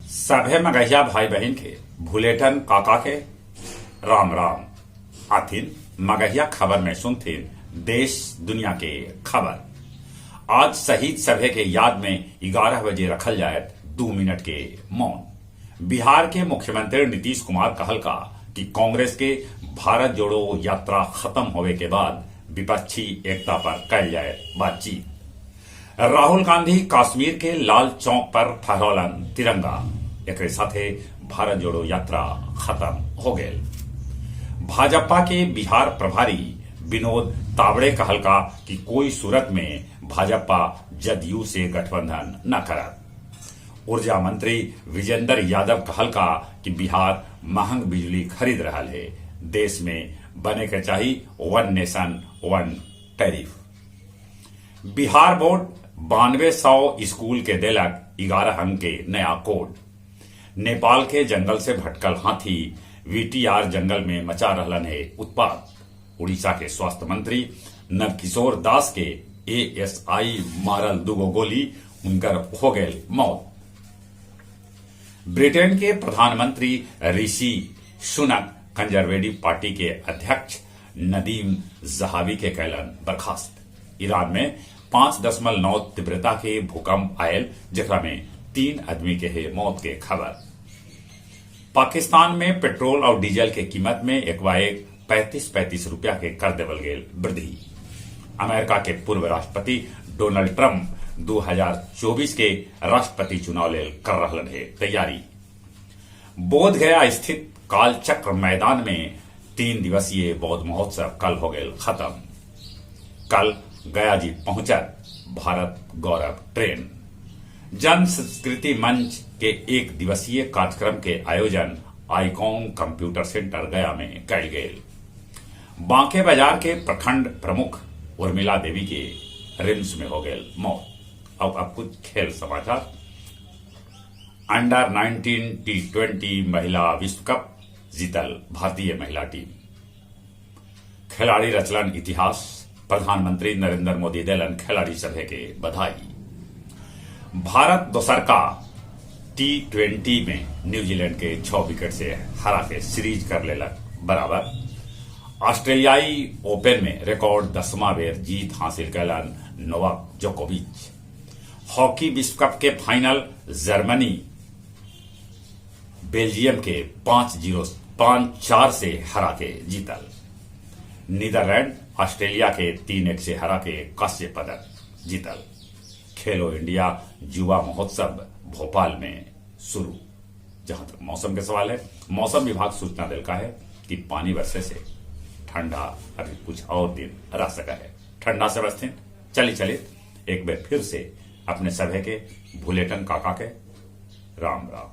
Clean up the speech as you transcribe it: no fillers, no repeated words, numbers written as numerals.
सभे मगहिया भाई बहन के भुलेटन काका के राम राम आथिन मगहिया खबर में सुनथिन देश दुनिया के खबर। आज शहीद सभे के याद में 11 बजे रखल जाए 2 मिनट के मौन। बिहार के मुख्यमंत्री नीतीश कुमार कहल का कि कांग्रेस के भारत जोड़ो यात्रा खत्म होवे के बाद विपक्षी एकता पर कल जाए बातचीत। राहुल गांधी कश्मीर के लाल चौक पर फहरौलन तिरंगा। एक साथे भारत जोड़ो यात्रा खत्म हो गए। भाजपा के बिहार प्रभारी विनोद तावड़े कहल का कि कोई सूरत में भाजपा जदयू से गठबंधन न करत। ऊर्जा मंत्री विजेंद्र यादव कहल का कि बिहार महंग बिजली खरीद रहा है, देश में बने के चाहिए 1 nation 1 tariff. Bihar board 9200 school के देलक 11 अंक के नया कोड। नेपाल के जंगल से भटकल हाथी वीटीआर जंगल में मचा रहलन है उत्पात। उड़ीसा के स्वास्थ्य मंत्री नवकिशोर दास के एएसआई मारल 2 गोली, उनकर हो गए मौत। ब्रिटेन के प्रधानमंत्री ऋषि सुनक कंजरवेटिव पार्टी के अध्यक्ष नदीम जहावी के कैलन बर्खास्त। ईरान में 5.9 तीव्रता के भूकंप आयल, जकरा में 3 आदमी के है मौत के खबर। पाकिस्तान में पेट्रोल और डीजल के कीमत में एक 35 रुपया के कर देवल गेल वृद्धि। अमेरिका के पूर्व राष्ट्रपति डोनाल्ड ट्रंप 2024 के राष्ट्रपति चुनाव लेल कर रहलन है तैयारी। बोधगया स्थित कालचक्र मैदान में 3 दिवसीय बौद्ध महोत्सव कल हो गए खत्म। कल गया जी पहुंचत भारत गौरव ट्रेन। जन संस्कृति मंच के 1 दिवसीय कार्यक्रम के आयोजन आईकॉन कंप्यूटर सेंटर गया में कल गए। बांके बाजार के प्रखंड प्रमुख उर्मिला देवी के रिम्स में हो गए मौत। अब कुछ खेल समाचार। अंडर 19 T20 महिला विश्व कप जीतल भारतीय महिला टीम। खिलाड़ी रचलन इतिहास। प्रधानमंत्री नरेंद्र मोदी देलन खिलाड़ी सभे के बधाई। भारत दोसरका T20 में न्यूजीलैंड के 6 विकेट से हरा के सीरीज कर लेलक बराबर। ऑस्ट्रेलियाई ओपन में रिकॉर्ड 10वां बेर जीत हासिल कैलन नोवाक जोकोविच। हॉकी विश्व कप के फाइनल जर्मनी बेल्जियम के 5-4 से हरा के जीतल। नीदरलैंड ऑस्ट्रेलिया के 3-1 से हरा के कांस्य पदक जीतल। खेलो इंडिया युवा महोत्सव भोपाल में शुरू। जहां तक मौसम के सवाल है, मौसम विभाग सूचना दिलका है कि पानी बरसे से ठंडा अभी कुछ और दिन रह सका है। ठंडा से बचते चलिए एक बार फिर से अपने सभे के भुलेटन काका के राम राम।